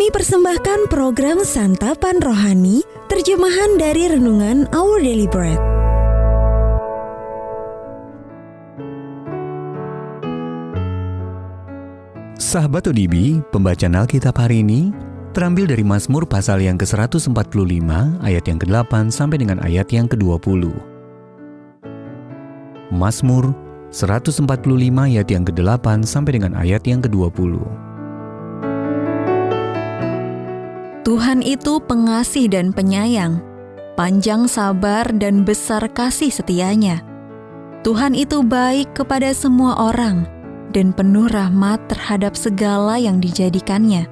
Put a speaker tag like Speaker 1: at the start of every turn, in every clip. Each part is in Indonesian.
Speaker 1: Kami persembahkan program Santapan Rohani, terjemahan dari Renungan Our Daily Bread.
Speaker 2: Sahabat ODB, pembacaan Alkitab hari ini terambil dari Mazmur pasal yang ke-145 ayat yang ke-8 sampai dengan ayat yang ke-20. Mazmur 145 ayat yang ke-8 sampai dengan ayat yang ke-20.
Speaker 3: Tuhan itu pengasih dan penyayang, panjang sabar dan besar kasih setianya. Tuhan itu baik kepada semua orang dan penuh rahmat terhadap segala yang dijadikannya.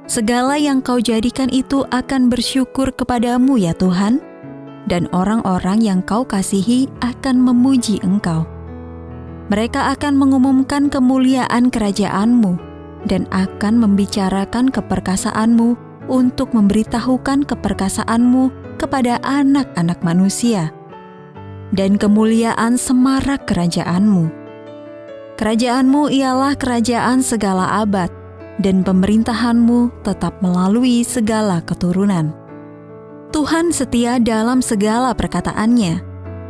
Speaker 3: Segala yang kau jadikan itu akan bersyukur kepadamu ya Tuhan, dan orang-orang yang kau kasihi akan memuji Engkau. Mereka akan mengumumkan kemuliaan kerajaan-Mu dan akan membicarakan keperkasaanmu untuk memberitahukan keperkasaanmu kepada anak-anak manusia dan kemuliaan semarak kerajaanmu. Kerajaanmu ialah kerajaan segala abad dan pemerintahanmu tetap melalui segala keturunan. Tuhan setia dalam segala perkataannya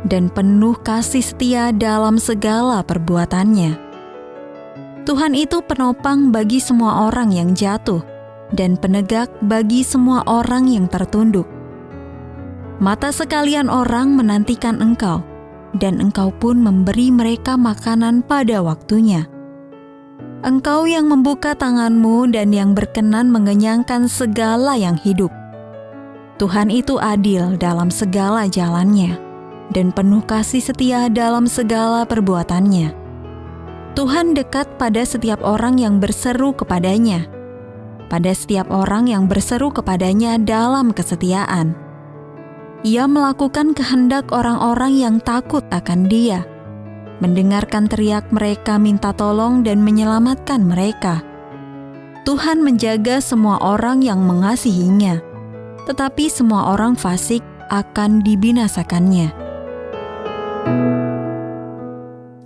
Speaker 3: dan penuh kasih setia dalam segala perbuatannya. Tuhan itu penopang bagi semua orang yang jatuh dan penegak bagi semua orang yang tertunduk. Mata sekalian orang menantikan Engkau, dan Engkau pun memberi mereka makanan pada waktunya. Engkau yang membuka tangan-Mu dan yang berkenan mengenyangkan segala yang hidup. Tuhan itu adil dalam segala jalannya, dan penuh kasih setia dalam segala perbuatannya. Tuhan dekat pada setiap orang yang berseru kepadanya, pada setiap orang yang berseru kepadanya dalam kesetiaan. Ia melakukan kehendak orang-orang yang takut akan Dia, mendengarkan teriak mereka minta tolong dan menyelamatkan mereka. Tuhan menjaga semua orang yang mengasihinya, tetapi semua orang fasik akan dibinasakannya.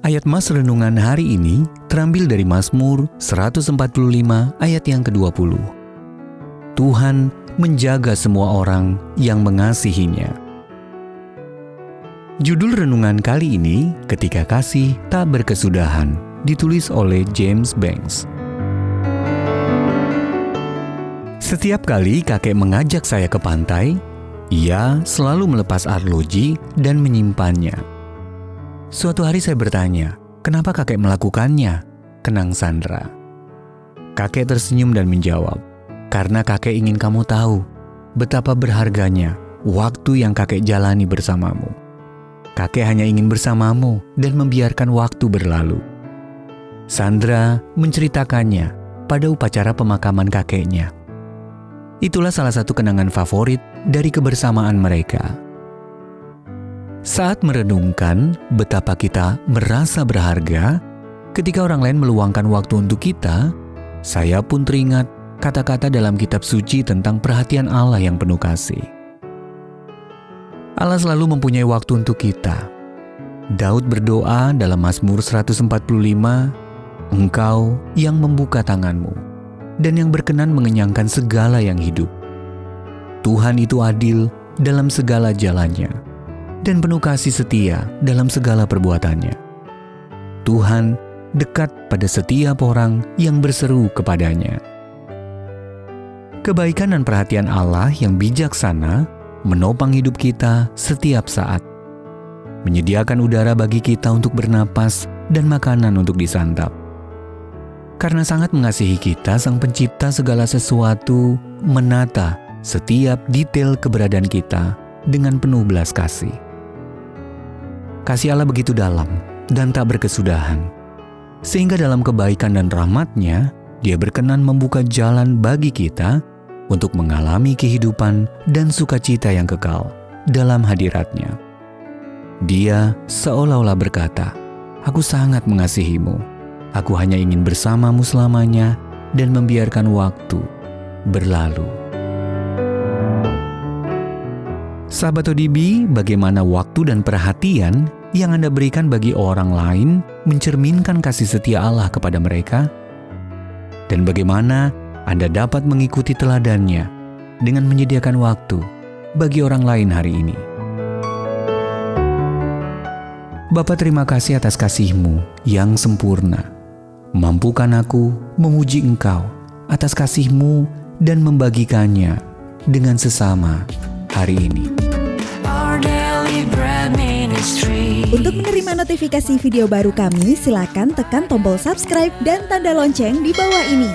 Speaker 2: Ayat Mas Renungan hari ini terambil dari Mazmur 145 ayat yang ke-20. Tuhan menjaga semua orang yang mengasihinya. Judul renungan kali ini, Ketika Kasih Tak Berkesudahan, ditulis oleh James Banks. Setiap kali kakek mengajak saya ke pantai, ia selalu melepas arloji dan menyimpannya. Suatu hari saya bertanya, kenapa kakek melakukannya? Kenang Sandra. Kakek tersenyum dan menjawab, karena kakek ingin kamu tahu betapa berharganya waktu yang kakek jalani bersamamu. Kakek hanya ingin bersamamu dan membiarkan waktu berlalu. Sandra menceritakannya pada upacara pemakaman kakeknya. Itulah salah satu kenangan favorit dari kebersamaan mereka. Saat merenungkan betapa kita merasa berharga ketika orang lain meluangkan waktu untuk kita, saya pun teringat kata-kata dalam kitab suci tentang perhatian Allah yang penuh kasih. Allah selalu mempunyai waktu untuk kita. Daud berdoa dalam Mazmur 145, Engkau yang membuka tangan-Mu dan yang berkenan mengenyangkan segala yang hidup. Tuhan itu adil dalam segala jalannya dan penuh kasih setia dalam segala perbuatannya. Tuhan dekat pada setiap orang yang berseru kepadanya. Kebaikan dan perhatian Allah yang bijaksana menopang hidup kita setiap saat, menyediakan udara bagi kita untuk bernapas dan makanan untuk disantap. Karena sangat mengasihi kita, Sang Pencipta segala sesuatu menata setiap detail keberadaan kita dengan penuh belas kasih. Kasih Allah begitu dalam dan tak berkesudahan, sehingga dalam kebaikan dan rahmat-Nya, Dia berkenan membuka jalan bagi kita untuk mengalami kehidupan dan sukacita yang kekal dalam hadirat-Nya. Dia seolah-olah berkata, Aku sangat mengasihimu. Aku hanya ingin bersamamu selamanya dan membiarkan waktu berlalu. Sahabat ODB, bagaimana waktu dan perhatian yang Anda berikan bagi orang lain mencerminkan kasih setia Allah kepada mereka? Dan bagaimana Anda dapat mengikuti teladannya dengan menyediakan waktu bagi orang lain hari ini. Bapa, terima kasih atas kasih-Mu yang sempurna. Mampukan aku memuji Engkau atas kasih-Mu dan membagikannya dengan sesama hari ini.
Speaker 1: Untuk menerima notifikasi video baru kami, silakan tekan tombol subscribe dan tanda lonceng di bawah ini.